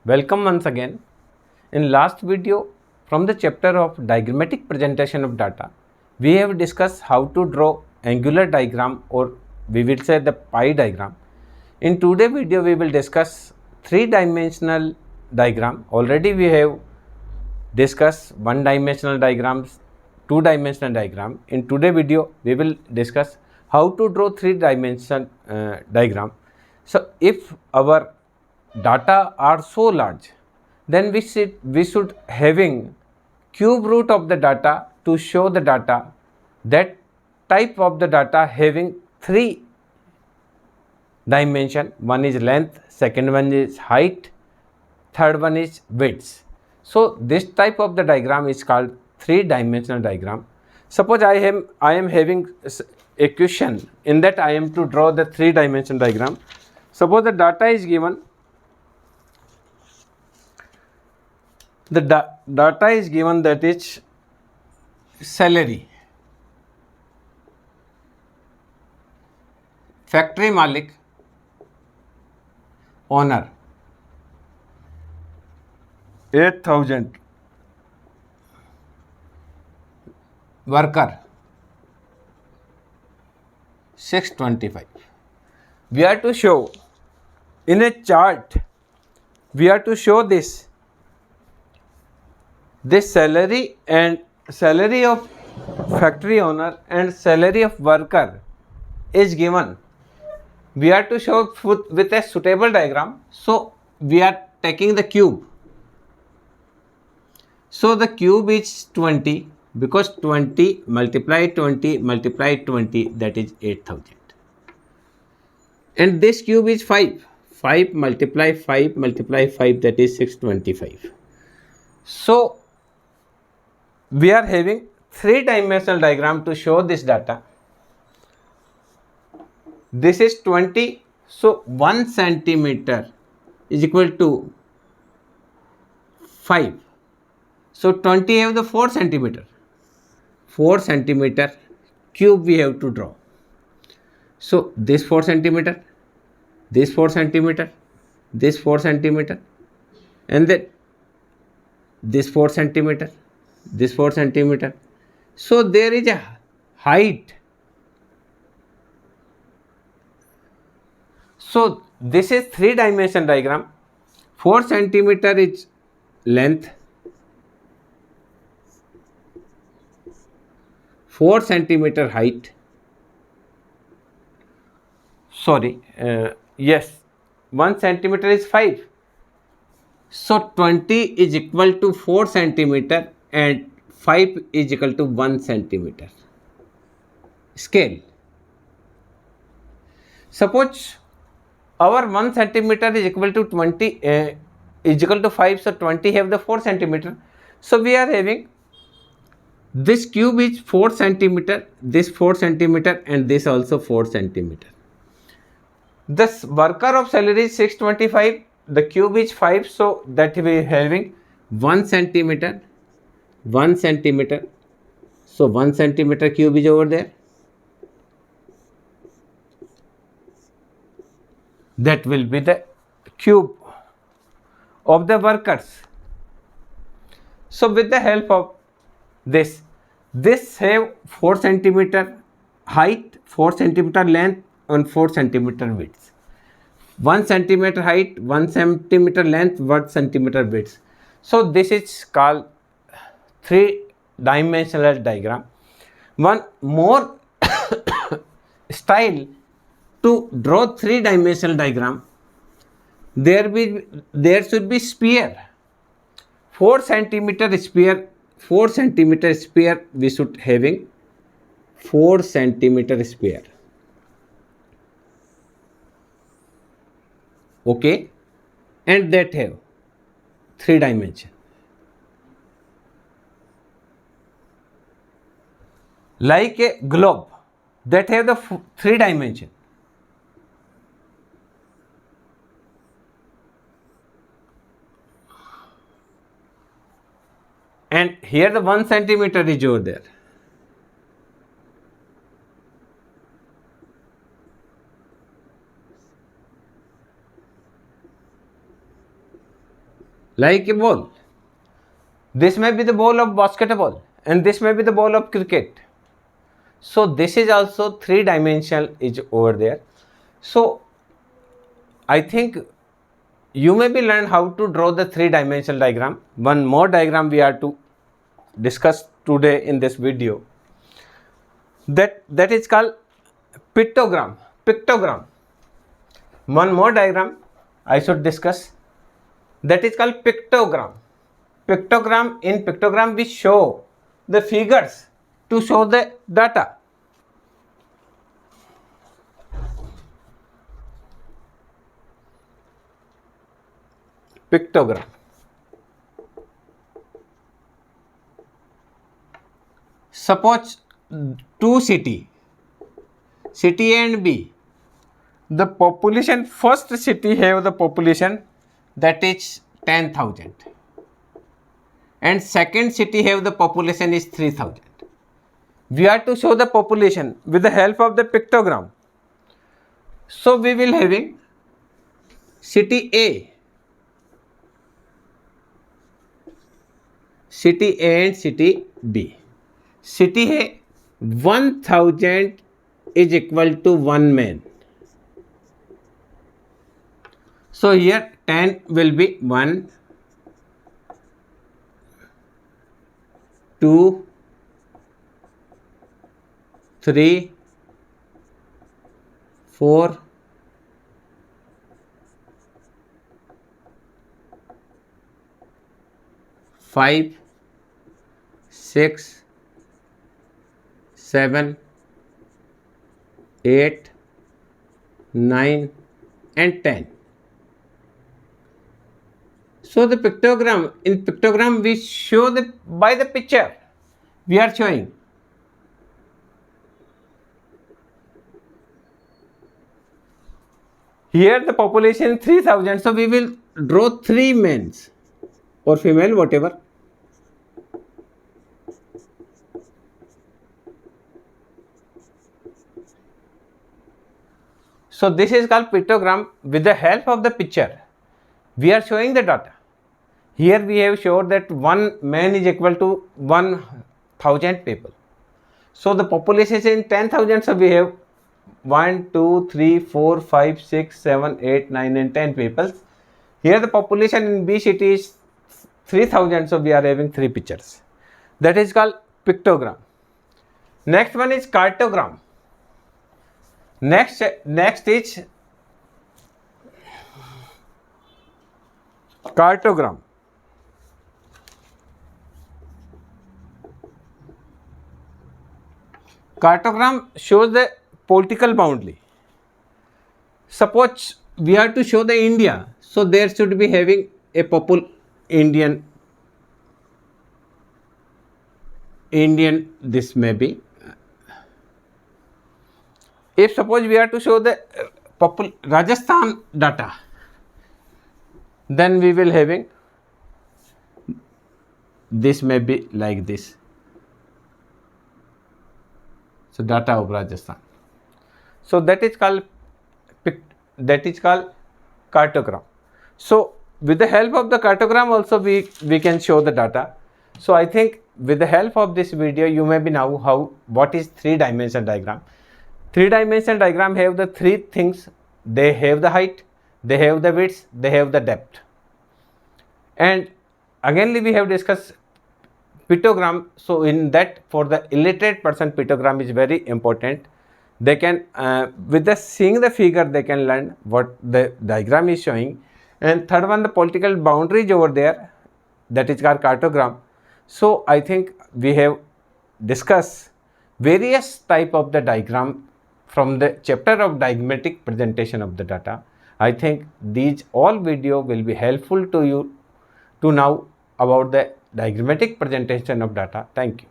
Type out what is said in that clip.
Welcome once again. In last video from the chapter of diagrammatic presentation of data, we have discussed how to draw angular diagram, or we will say the pie diagram. In today's video we will discuss three-dimensional diagram. Already we have discussed one-dimensional diagrams, two-dimensional diagram. In today's video we will discuss how to draw three-dimensional diagram. So if our data are so large, then we should having cube root of the data to show the data. That type of the data having three dimension. One is length, second one is height, third one is width. So this type of the diagram is called three-dimensional diagram. Suppose I am having a question in that I am to draw the three-dimensional diagram. Suppose the data is given. The data is given, that is salary, factory malik, owner, 8,000, worker 625. We are to show in a chart, we are to show this salary and salary of factory owner and salary of worker is given. We are to show with a suitable diagram. So we are taking the cube. So the cube is 20, because 20 multiply 20 multiply 20, that is 8,000. And this cube is 5. 5 multiply 5 multiply 5, that is 625. So we are having three-dimensional diagram to show this data. This is 20, so 1 centimeter is equal to 5. So 20 have the 4 centimeter. 4 centimeter cube we have to draw. So this 4 centimeter, this 4 centimeter, this 4 centimeter, and then this 4 centimeter, this 4 centimeter. So there is a height. So this is three-dimensional diagram. 4 centimeter is length, 4 centimeter height. Yes, 1 centimeter is 5. So 20 is equal to 4 centimeter and 5 is equal to 1 centimeter. Scale. Suppose our 1 centimeter is equal to 20 is equal to 5, so 20 have the 4 centimeter. So we are having this cube is 4 centimeter, this 4 centimeter, and this also 4 centimeter. This worker of salary is 625, the cube is 5, so that we are having 1 centimeter, 1 centimeter. So 1 centimeter cube is over there. That will be the cube of the workers. So with the help of this have 4 centimeter height, 4 centimeter length, and 4 centimeter width. 1 centimeter height, 1 centimeter length, 1 centimeter width. So this is called three-dimensional diagram. One more style to draw three-dimensional diagram. There should be sphere. 4 centimeter sphere. 4 centimeter sphere we should having 4 centimeter sphere. Okay, and that have 3 dimension. Like a globe, that have the 3 dimension. And here the 1 centimeter is over there. like a ball. This may be the ball of basketball and this may be the ball of cricket. So this is also three-dimensional is over there. So I think you may be learned how to draw the three-dimensional diagram. One more diagram we are to discuss today in this video. That is called pictogram. Pictogram. One more diagram I should discuss. That is called pictogram. Pictogram. In pictogram we show the figures to show the data. Pictogram. Suppose two city A and B. The population, first city have the population that is 10,000 and second city have the population is 3,000. We are to show the population with the help of the pictogram. So we will having city A and city B. City A 1000 is equal to 1 man. So here 10 will be 1, 2, 3, 4, 5, 6, 7, 8, 9 and 10. So the pictogram, in pictogram we show the by the picture we are showing. Here the population 3,000, so we will draw 3 men or female, whatever. So this is called pictogram. With the help of the picture we are showing the data. Here we have showed that 1 man is equal to 1,000 people. So the population is in 10,000, so we have 1, 2, 3, 4, 5, 6, 7, 8, 9 and 10 people. Here the population in B city is 3,000, so we are having 3 pictures. That is called pictogram. Next one is cartogram. Next is cartogram. Cartogram shows the political boundary. Suppose we are to show the India, so there should be having a Indian this may be. If suppose we are to show the Rajasthan data, then we will having this may be like this. So data of Rajasthan. So that is called cartogram. So with the help of the cartogram also we can show the data. So I think with the help of this video you may be now what is three-dimensional diagram. Three-dimensional diagram have the 3 things. They have the height, they have the width, they have the depth. And again we have discussed pictogram. So in that, for the illiterate person, pictogram is very important. They can with the seeing the figure they can learn what the diagram is showing. And third one, the political boundaries over there, that is called cartogram. So I think we have discussed various type of the diagram from the chapter of diagrammatic presentation of the data. I think these all video will be helpful to you to know about the diagrammatic presentation of data. Thank you.